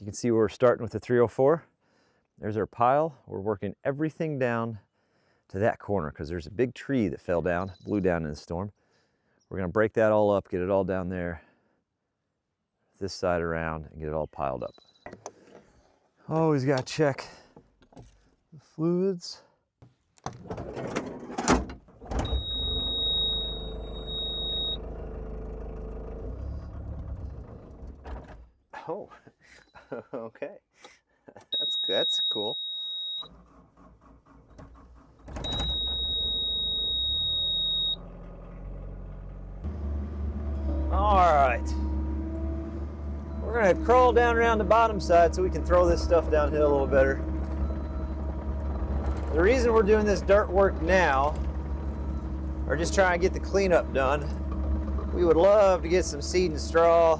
You can see we're starting with the 304. There's our pile. We're working everything down to that corner because there's a big tree that fell down, blew down in the storm. We're gonna break that all up, get it all down there, this side around, and get it all piled up. Always gotta check the fluids. Oh, okay. That's cool. All right. We're gonna crawl down around the bottom side so we can throw this stuff downhill a little better. The reason we're doing this dirt work now, or just trying to get the cleanup done, we would love to get some seed and straw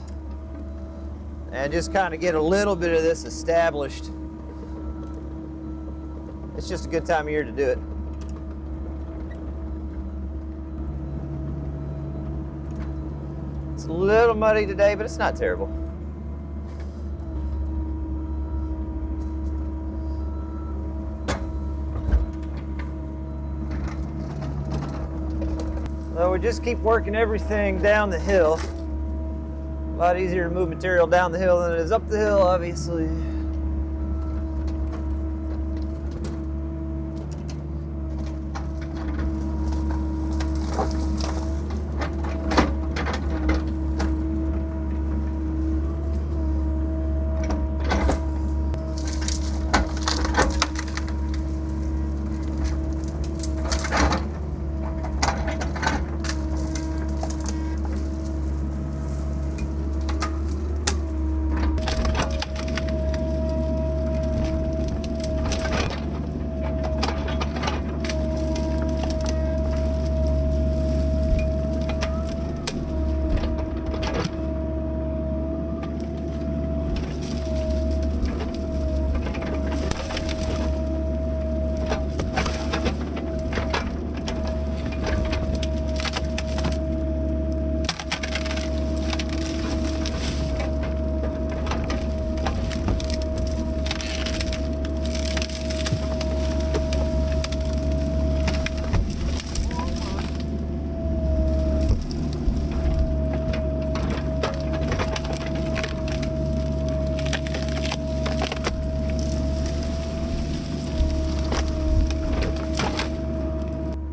and just kind of get a little bit of this established. It's just a good time of year to do it. It's a little muddy today, but it's not terrible. So we just keep working everything down the hill. A lot easier to move material down the hill than it is up the hill, obviously.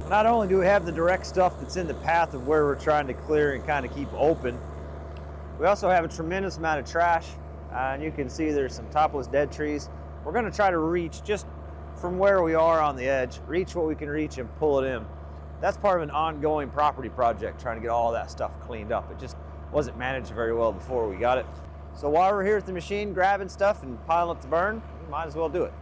Not only do we have the direct stuff that's in the path of where we're trying to clear and kind of keep open, we also have a tremendous amount of trash. And you can see there's some topless dead trees. We're going to try to reach just from where we are on the edge, reach what we can reach and pull it in. That's part of an ongoing property project, trying to get all that stuff cleaned up. It just wasn't managed very well before we got it. So while we're here at the machine grabbing stuff and piling up the burn, we might as well do it.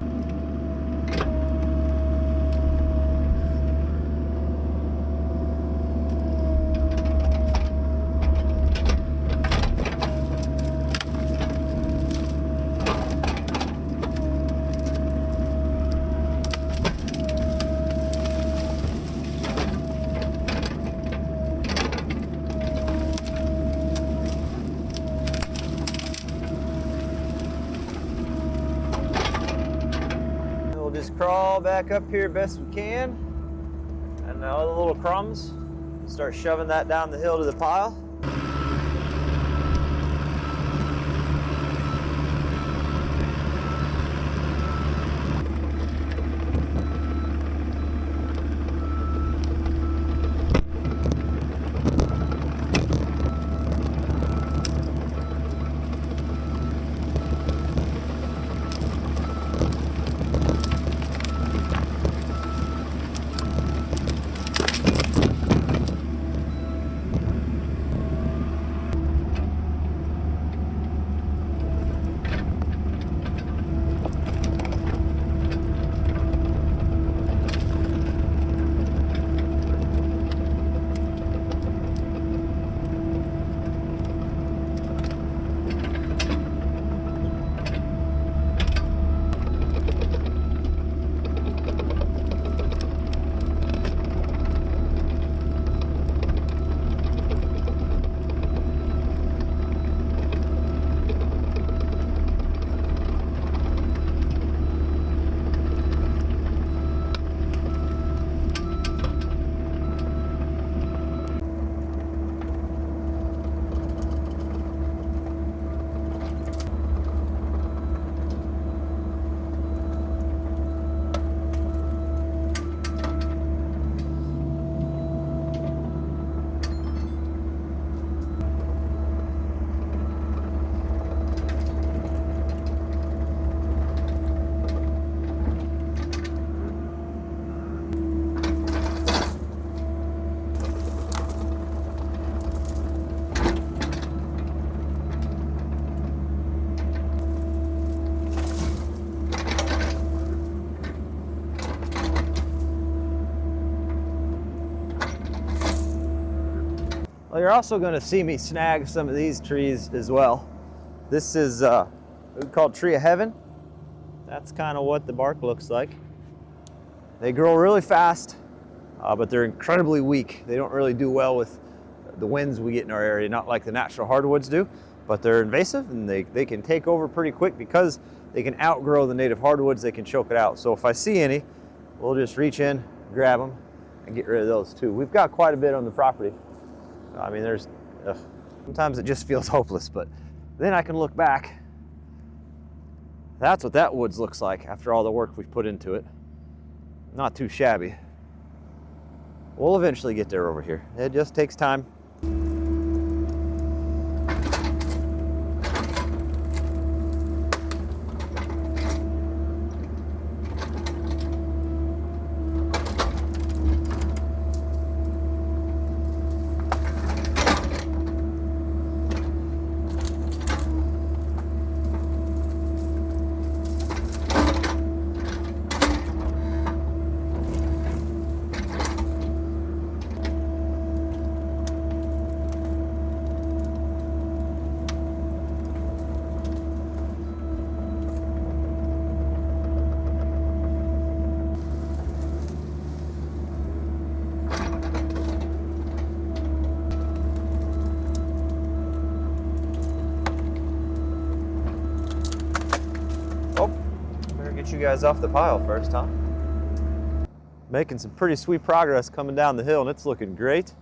Just crawl back up here best we can, and all the little crumbs, start shoving that down the hill to the pile. Well, you're also going to see me snag some of these trees as well. This is called Tree of Heaven. That's kind of what the bark looks like. They grow really fast, but they're incredibly weak. They don't really do well with the winds we get in our area, not like the natural hardwoods do, but they're invasive and they can take over pretty quick because they can outgrow the native hardwoods. They can choke it out. So if I see any, we'll just reach in, grab them, and get rid of those too. We've got quite a bit on the property. I mean, sometimes it just feels hopeless, but then I can look back. That's what that woods looks like after all the work we've put into it. Not too shabby. We'll eventually get there over here. It just takes time. Get you guys off the pile first, huh? Making some pretty sweet progress coming down the hill, and it's looking great.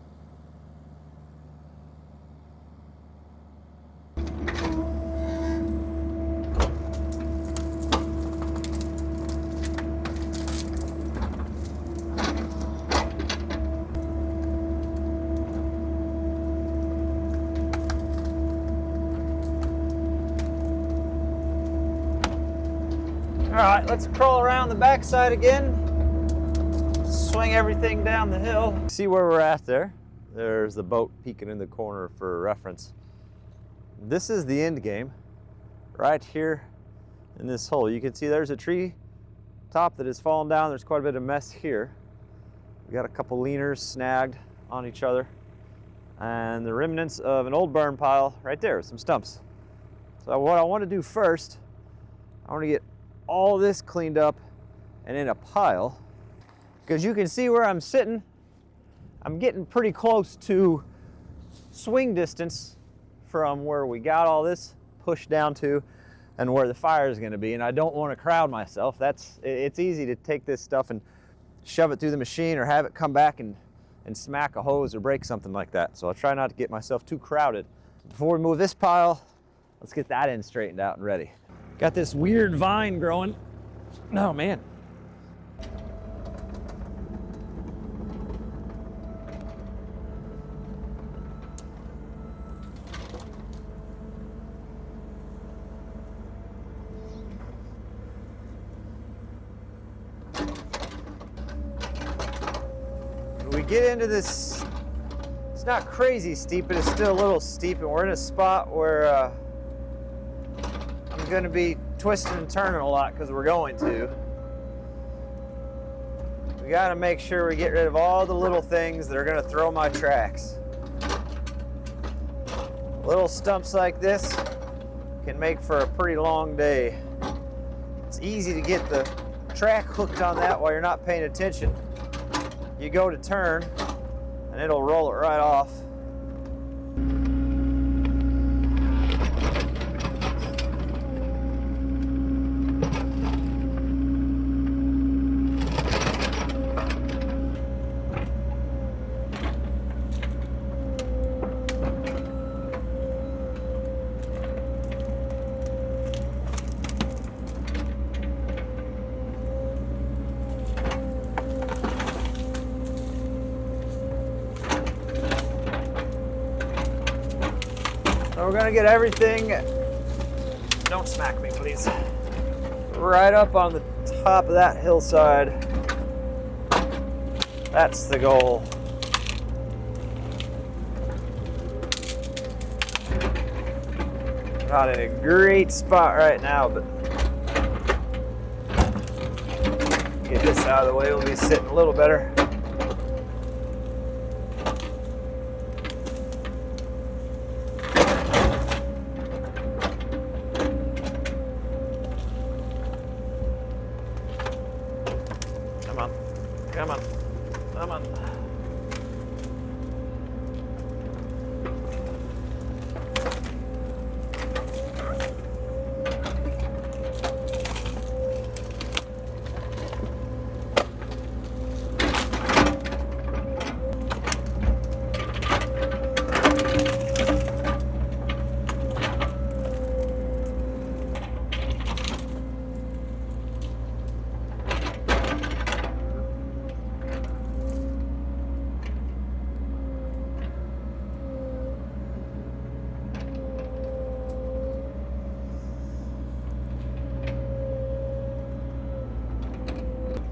All right, let's crawl around the backside again. Swing everything down the hill. See where we're at there? There's the boat peeking in the corner for reference. This is the end game, right here in this hole. You can see there's a tree top that has fallen down. There's quite a bit of mess here. We got a couple leaners snagged on each other, and the remnants of an old burn pile right there, some stumps. So what I want to do first, I want to get all this cleaned up and in a pile, because you can see where I'm sitting. I'm getting pretty close to swing distance from where we got all this pushed down to and where the fire is going to be, and I don't want to crowd myself. It's easy to take this stuff and shove it through the machine or have it come back and smack a hose or break something like that. So I'll try not to get myself too crowded. Before we move this pile, let's get that end straightened out and ready. Got this weird vine growing. Oh man. We get into this, it's not crazy steep, but it's still a little steep, and we're in a spot where I'm going to be twisting and turning a lot because we're going to. We got to make sure we get rid of all the little things that are going to throw my tracks. Little stumps like this can make for a pretty long day. It's easy to get the track hooked on that while you're not paying attention. You go to turn and it'll roll it right off. So we're gonna get everything, don't smack me please, right up on the top of that hillside. That's the goal. Not in a great spot right now, but get this out of the way, we'll be sitting a little better. Come on. Come on.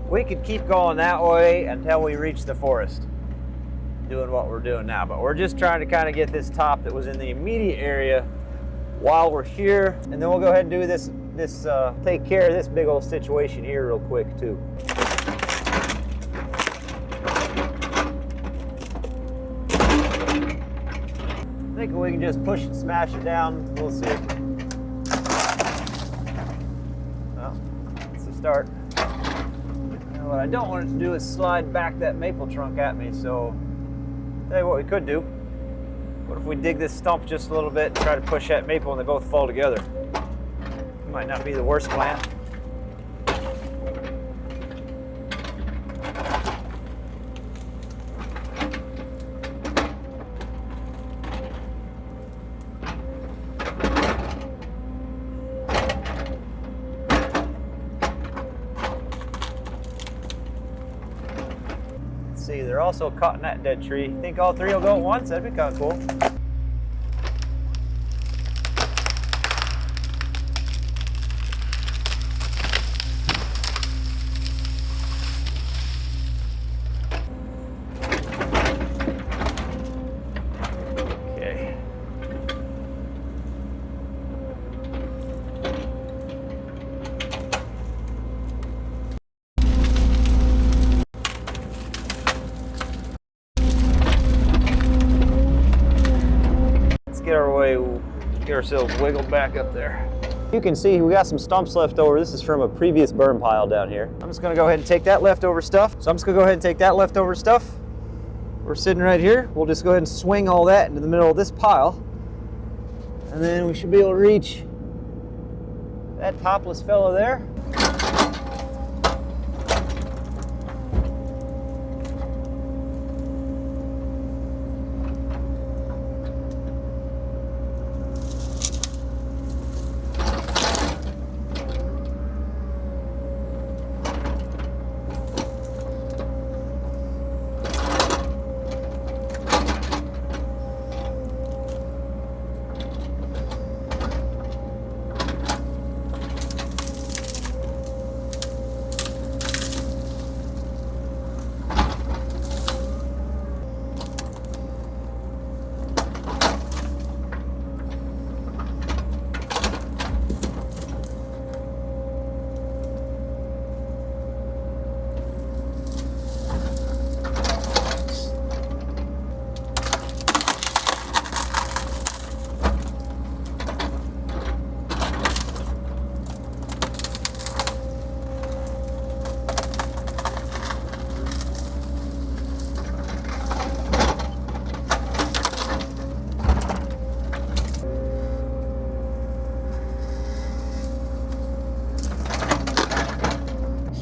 We could keep going that way until we reach the forest, doing what we're doing now. But we're just trying to kind of get this top that was in the immediate area while we're here, and then we'll go ahead and do this. Take care of this big old situation here real quick too. I think we can just push and smash it down. We'll see. Well, that's the start. What I don't want it to do is slide back that maple trunk at me, so tell you what we could do. What if we dig this stump just a little bit and try to push that maple and they both fall together? Might not be the worst plan. See, they're also cutting that dead tree. Think all three will go at once? That'd be kind of cool. Okay. Get ourselves wiggled back up there. You can see we got some stumps left over. This is from a previous burn pile down here. I'm just gonna go ahead and take that leftover stuff. We're sitting right here. We'll just go ahead and swing all that into the middle of this pile. And then we should be able to reach that topless fellow there.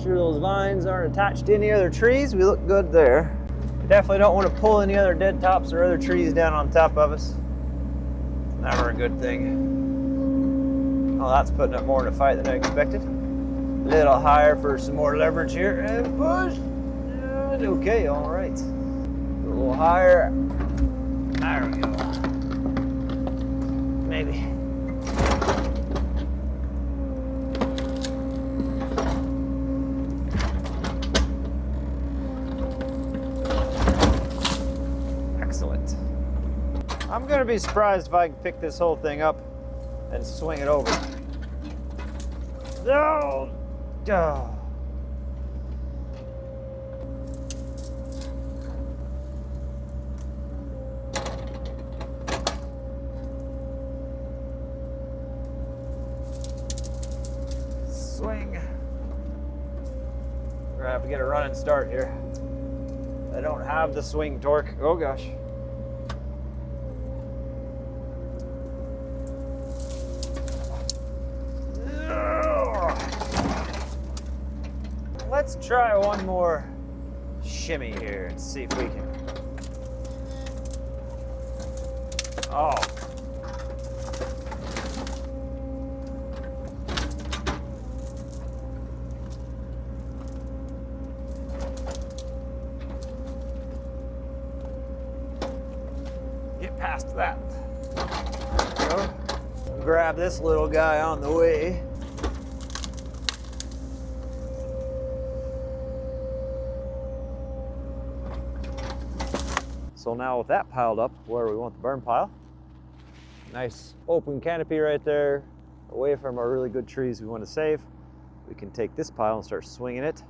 Sure those vines aren't attached to any other trees. We look good there. We definitely don't want to pull any other dead tops or other trees down on top of us. It's never a good thing. Oh, that's putting up more in a fight than I expected. A little higher for some more leverage here and push. Okay, all right. A little higher. There we go. Maybe. Excellent. I'm gonna be surprised if I can pick this whole thing up and swing it over. No! Oh. Swing. gonna have to get a running start here. I don't have the swing torque. Oh gosh. Let's try one more shimmy here and see if we can. Oh. Get past that. So, grab this little guy on the way. So now with that piled up where we want the burn pile, nice open canopy right there, away from our really good trees we want to save, we can take this pile and start swinging it.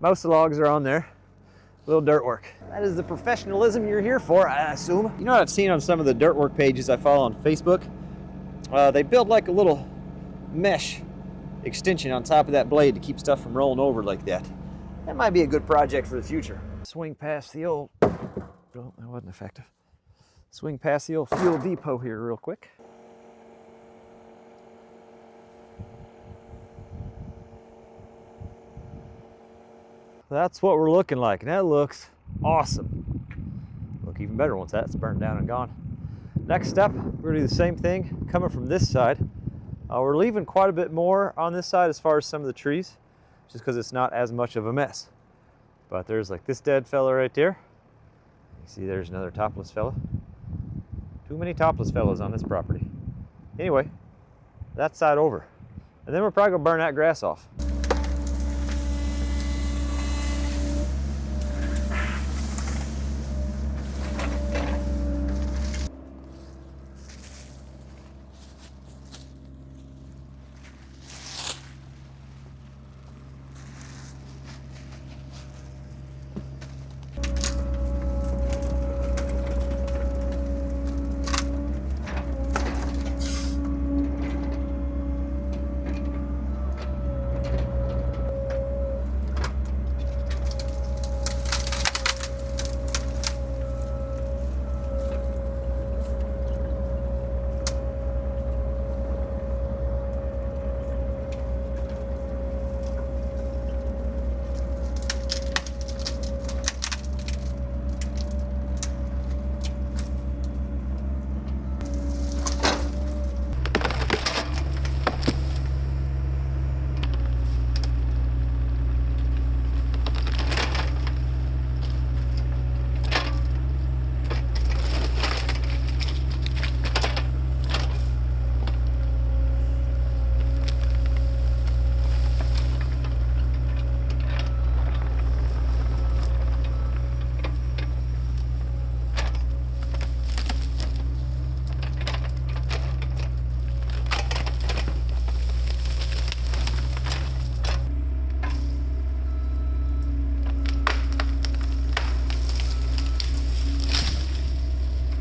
Most of the logs are on there. A little dirt work. That is the professionalism you're here for, I assume. You know what I've seen on some of the dirt work pages I follow on Facebook? They build like a little mesh extension on top of that blade to keep stuff from rolling over like that. That might be a good project for the future. Swing past the old, oh, that wasn't effective. Swing past the old fuel depot here real quick. That's what we're looking like, and that looks awesome. Look even better once that's burned down and gone. Next step, we're gonna do the same thing coming from this side. We're leaving quite a bit more on this side as far as some of the trees, just because it's not as much of a mess. But there's like this dead fella right there. You see there's another topless fella. Too many topless fellows on this property. Anyway, that side over. And then we're probably gonna burn that grass off.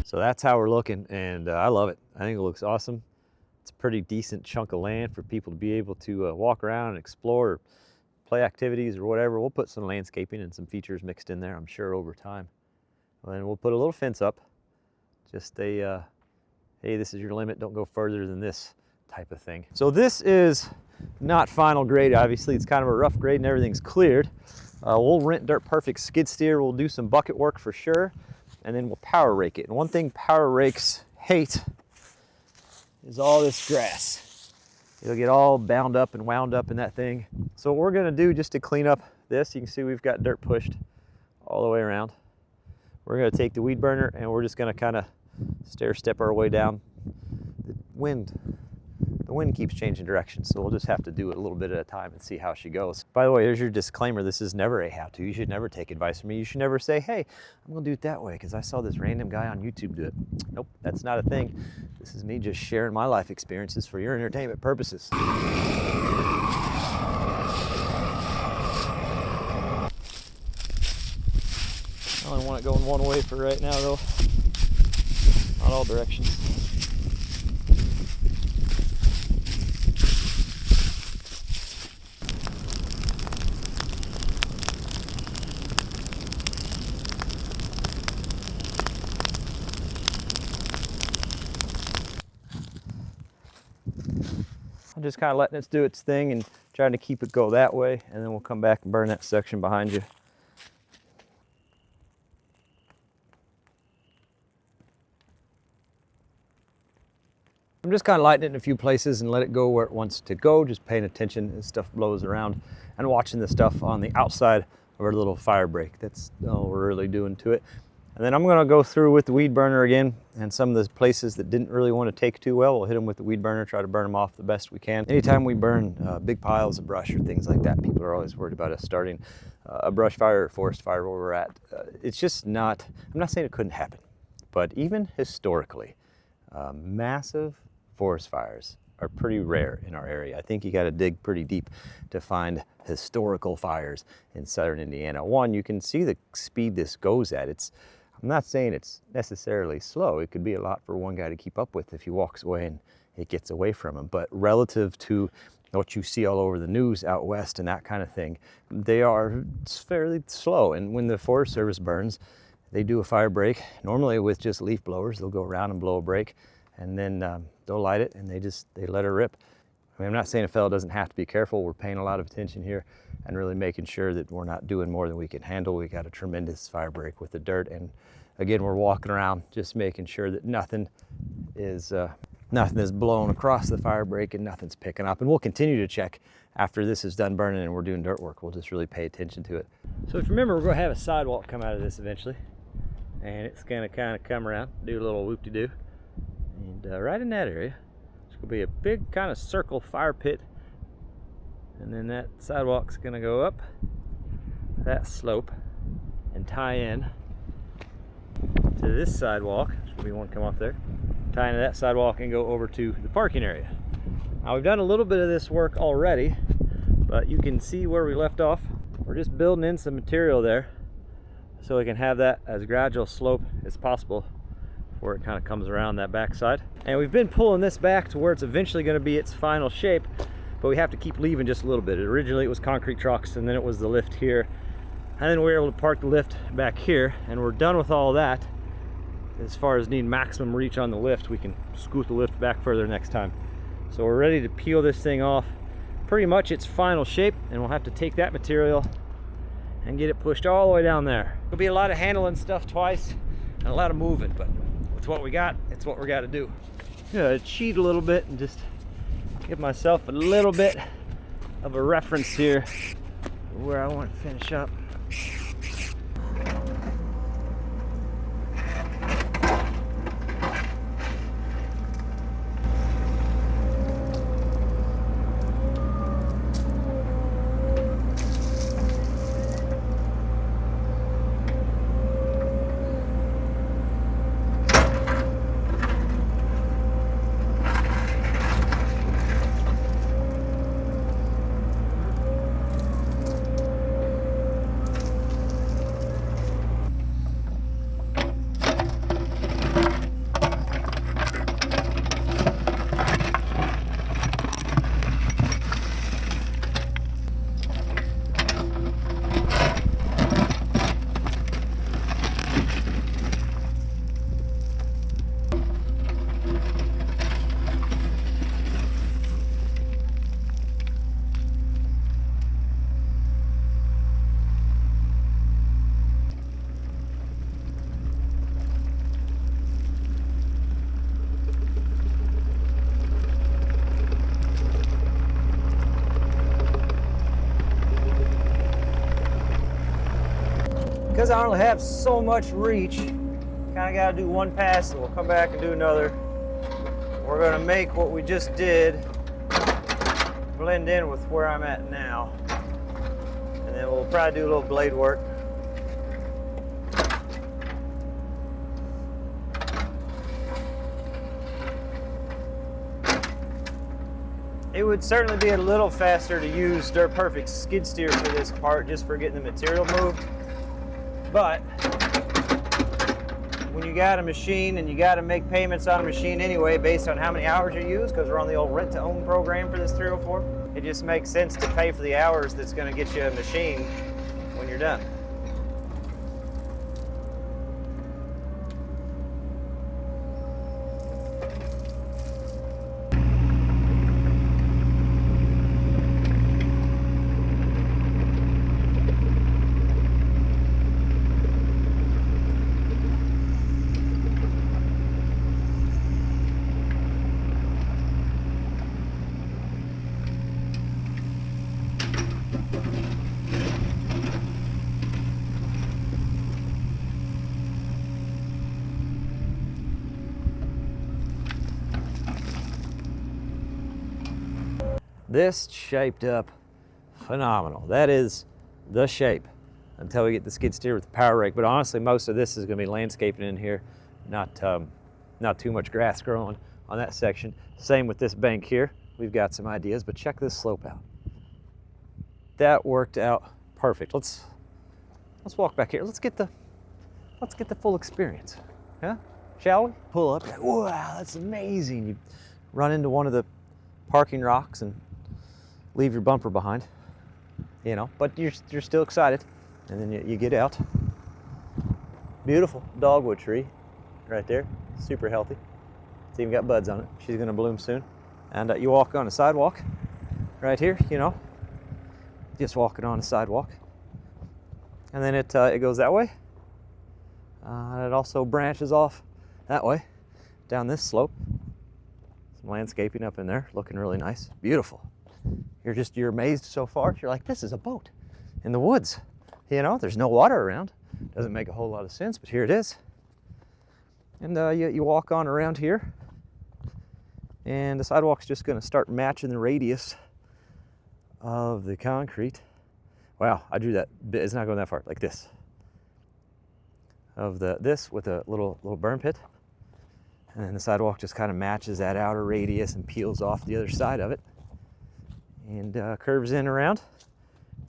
So that's how we're looking, and I love it. I think it looks awesome. It's a pretty decent chunk of land for people to be able to walk around and explore, or play activities or whatever. We'll put some landscaping and some features mixed in there, I'm sure, over time. And then we'll put a little fence up. Just a, hey, this is your limit, don't go further than this type of thing. So this is not final grade, obviously. It's kind of a rough grade and everything's cleared. We'll rent Dirt Perfect skid steer. We'll do some bucket work for sure. And then we'll power rake it. And one thing power rakes hate is all this grass. It'll get all bound up and wound up in that thing. So what we're gonna do just to clean up this, you can see we've got dirt pushed all the way around. We're gonna take the weed burner and we're just gonna kind of stair step our way down. The wind keeps changing direction, so we'll just have to do it a little bit at a time and see how she goes. By the way, here's your disclaimer. This is never a how-to. You should never take advice from me. You should never say, hey, I'm gonna do it that way because I saw this random guy on YouTube do it. Nope, that's not a thing. This is me just sharing my life experiences for your entertainment purposes. I only want it going one way for right now though. Not all directions. I'm just kind of letting it do its thing and trying to keep it go that way, and then we'll come back and burn that section behind you. I'm just kind of lighting it in a few places and let it go where it wants to go, just paying attention as stuff blows around and watching the stuff on the outside of our little fire break. That's all we're really doing to it. And then I'm gonna go through with the weed burner again, and some of the places that didn't really want to take too well, we'll hit them with the weed burner, try to burn them off the best we can. Anytime we burn big piles of brush or things like that, people are always worried about us starting a brush fire or forest fire where we're at. It's just not, I'm not saying it couldn't happen, but even historically, massive forest fires are pretty rare in our area. I think you got to dig pretty deep to find historical fires in southern Indiana. One, you can see the speed this goes at. I'm not saying it's necessarily slow. It could be a lot for one guy to keep up with if he walks away and it gets away from him. But relative to what you see all over the news out west and that kind of thing, they are fairly slow. And when the Forest Service burns, they do a fire break, normally with just leaf blowers. They'll go around and blow a break, and then they'll light it and they let her rip. I mean, I'm not saying a fellow doesn't have to be careful. We're paying a lot of attention here and really making sure that we're not doing more than we can handle. We got a tremendous fire break with the dirt, and again, we're walking around just making sure that nothing is blown across the fire break and nothing's picking up. And we'll continue to check after this is done burning and we're doing dirt work. We'll just really pay attention to it. So if you remember, we're going to have a sidewalk come out of this eventually, and it's going to kind of come around, do a little whoop-de-doo, and right in that area, it's going to be a big kind of circle fire pit, and then that sidewalk's going to go up that slope and tie in to this sidewalk. There's going to be one come off there, tie into that sidewalk and go over to the parking area. Now we've done a little bit of this work already, but you can see where we left off. We're just building in some material there so we can have that as gradual slope as possible before it kind of comes around that backside. And we've been pulling this back to where it's eventually going to be its final shape, but we have to keep leaving just a little bit. Originally it was concrete trucks, and then it was the lift here, and then we were able to park the lift back here, and we're done with all that. As far as needing maximum reach on the lift, we can scoot the lift back further next time. So we're ready to peel this thing off pretty much its final shape, and we'll have to take that material and get it pushed all the way down there. It'll be a lot of handling stuff twice and a lot of moving, but with what we got, it's what we got to do. I'm gonna cheat a little bit and just give myself a little bit of a reference here where I want to finish up. because I only have so much reach, kind of got to do one pass, and we'll come back and do another. We're going to make what we just did blend in with where I'm at now. And then we'll probably do a little blade work. It would certainly be a little faster to use Dirt Perfect skid steer for this part, just for getting the material moved. But when you got a machine and you got to make payments on a machine anyway based on how many hours you use, because we're on the old rent to own program for this 304, it just makes sense to pay for the hours that's going to get you a machine when you're done. This shaped up phenomenal. That is the shape until we get the skid steer with the power rake. But honestly, most of this is going to be landscaping in here, not too much grass growing on that section. Same with this bank here. We've got some ideas, but check this slope out. That worked out perfect. Let's walk back here. Let's get the full experience. Yeah? Shall we? Pull up. Wow, that's amazing. You run into one of the parking rocks and leave your bumper behind, you know, but you're still excited. And then you get out. Beautiful dogwood tree right there, super healthy. It's even got buds on it. She's gonna bloom soon. And you walk on a sidewalk right here, you know, just walking on a sidewalk. And then it goes that way. It also branches off that way down this slope. Some landscaping up in there, looking really nice, beautiful. You're amazed so far. You're like, this is a boat in the woods. You know, there's no water around. Doesn't make a whole lot of sense, but here it is. And you walk on around here, and the sidewalk's just going to start matching the radius of the concrete. Wow, I drew that bit. It's not going that far, like this. Of this with a little burn pit. And then the sidewalk just kind of matches that outer radius and peels off the other side of it. And curves in around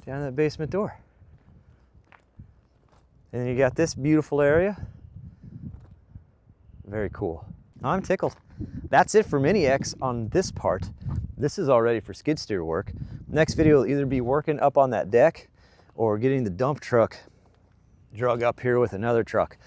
down that basement door. And then you got this beautiful area. Very cool. I'm tickled. That's it for Mini X on this part. This is all ready for skid steer work. Next video will either be working up on that deck or getting the dump truck drug up here with another truck.